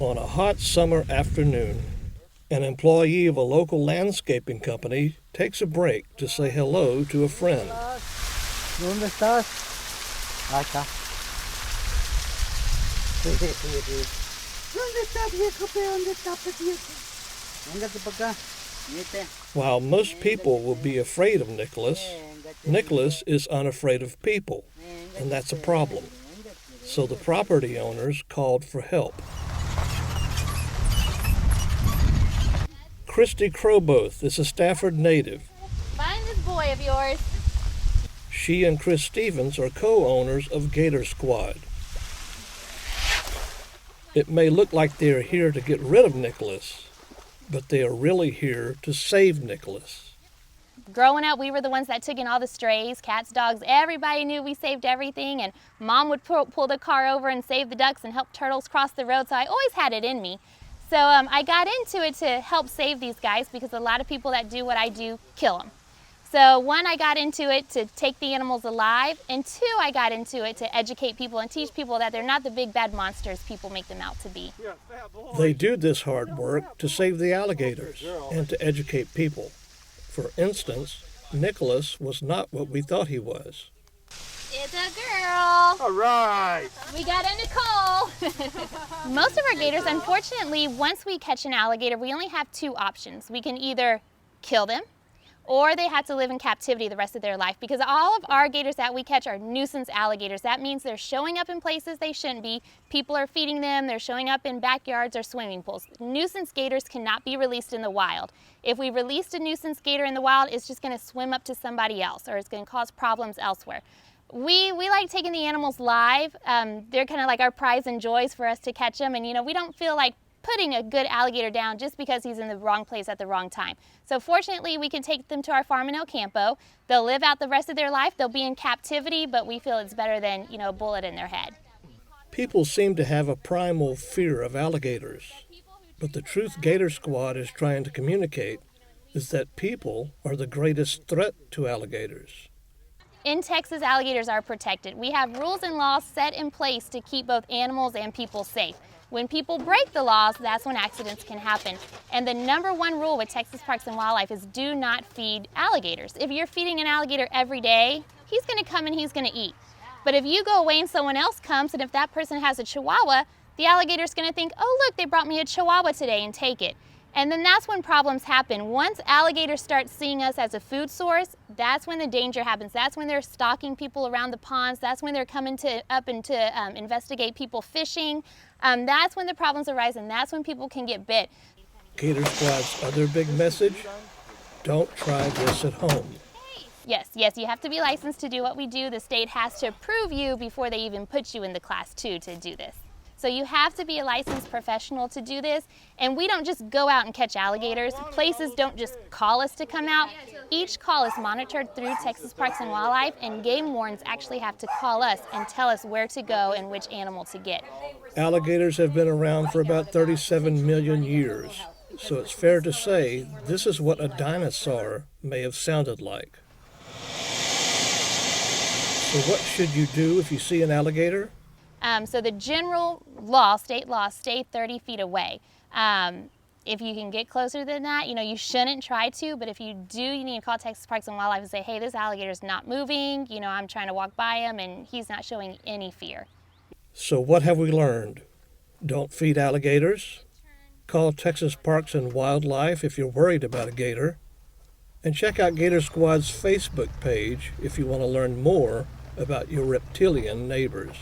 On a hot summer afternoon, an employee of a local landscaping company takes a break to say hello to a friend. ¿Dónde estás? Acá. ¿Dónde está, viejo? ¿Dónde está, viejo? Véngase para acá. Vete. While most people will be afraid of Nicholas, Nicholas is unafraid of people, and that's a problem. So the property owners called for help. Christy Crowboth is a Stafford native. Find this boy of yours. She and Chris Stevens are co-owners of Gator Squad. It may look like they are here to get rid of Nicholas, but they are really here to save Nicholas. Growing up, we were the ones that took in all the strays, cats, dogs. Everybody knew we saved everything, and Mom would pull the car over and save the ducks and help turtles cross the road, so I always had it in me. So I got into it to help save these guys because a lot of people that do what I do kill them. So one, I got into it to take the animals alive, and two, I got into it to educate people and teach people that they're not the big bad monsters people make them out to be. They do this hard work to save the alligators and to educate people. For instance, Nicholas was not what we thought he was. It's a girl. All right. We got a Nicole. Most of our gators, unfortunately, once we catch an alligator, we only have two options. We can either kill them, or they have to live in captivity the rest of their life, because all of our gators that we catch are nuisance alligators. That means they're showing up in places they shouldn't be. People are feeding them. They're showing up in backyards or swimming pools. Nuisance gators cannot be released in the wild. If we released a nuisance gator in the wild, it's just going to swim up to somebody else, or it's going to cause problems elsewhere. We like taking the animals live. They're kind of like our prize and joys for us to catch them, and we don't feel like putting a good alligator down just because he's in the wrong place at the wrong time. So fortunately, we can take them to our farm in El Campo. They'll live out the rest of their life. They'll be in captivity, but we feel it's better than a bullet in their head. People seem to have a primal fear of alligators, but the truth Gator Squad is trying to communicate is that people are the greatest threat to alligators. In Texas, alligators are protected. We have rules and laws set in place to keep both animals and people safe. When people break the laws, that's when accidents can happen. And the number one rule with Texas Parks and Wildlife is do not feed alligators. If you're feeding an alligator every day, he's going to come and he's going to eat. But if you go away and someone else comes, and if that person has a chihuahua, the alligator's going to think, oh look, they brought me a chihuahua today, and take it. And then that's when problems happen. Once alligators start seeing us as a food source, that's when the danger happens. That's when they're stalking people around the ponds. That's when they're coming up to investigate people fishing. That's when the problems arise, and that's when people can get bit. Gator Squad's other big message: don't try this at home. Yes, you have to be licensed to do what we do. The state has to approve you before they even put you in the class 2 to do this. So you have to be a licensed professional to do this, and we don't just go out and catch alligators. Places don't just call us to come out. Each call is monitored through Texas Parks and Wildlife, and game wardens actually have to call us and tell us where to go and which animal to get. Alligators have been around for about 37 million years, so it's fair to say this is what a dinosaur may have sounded like. So what should you do if you see an alligator? So the general law, state law, stay 30 feet away. If you can get closer than that, you shouldn't try to, but if you do, you need to call Texas Parks and Wildlife and say, hey, this alligator's not moving, I'm trying to walk by him and he's not showing any fear. So what have we learned? Don't feed alligators. Call Texas Parks and Wildlife if you're worried about a gator. And check out Gator Squad's Facebook page if you want to learn more about your reptilian neighbors.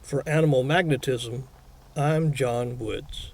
For Animal Magnetism, I'm John Woods.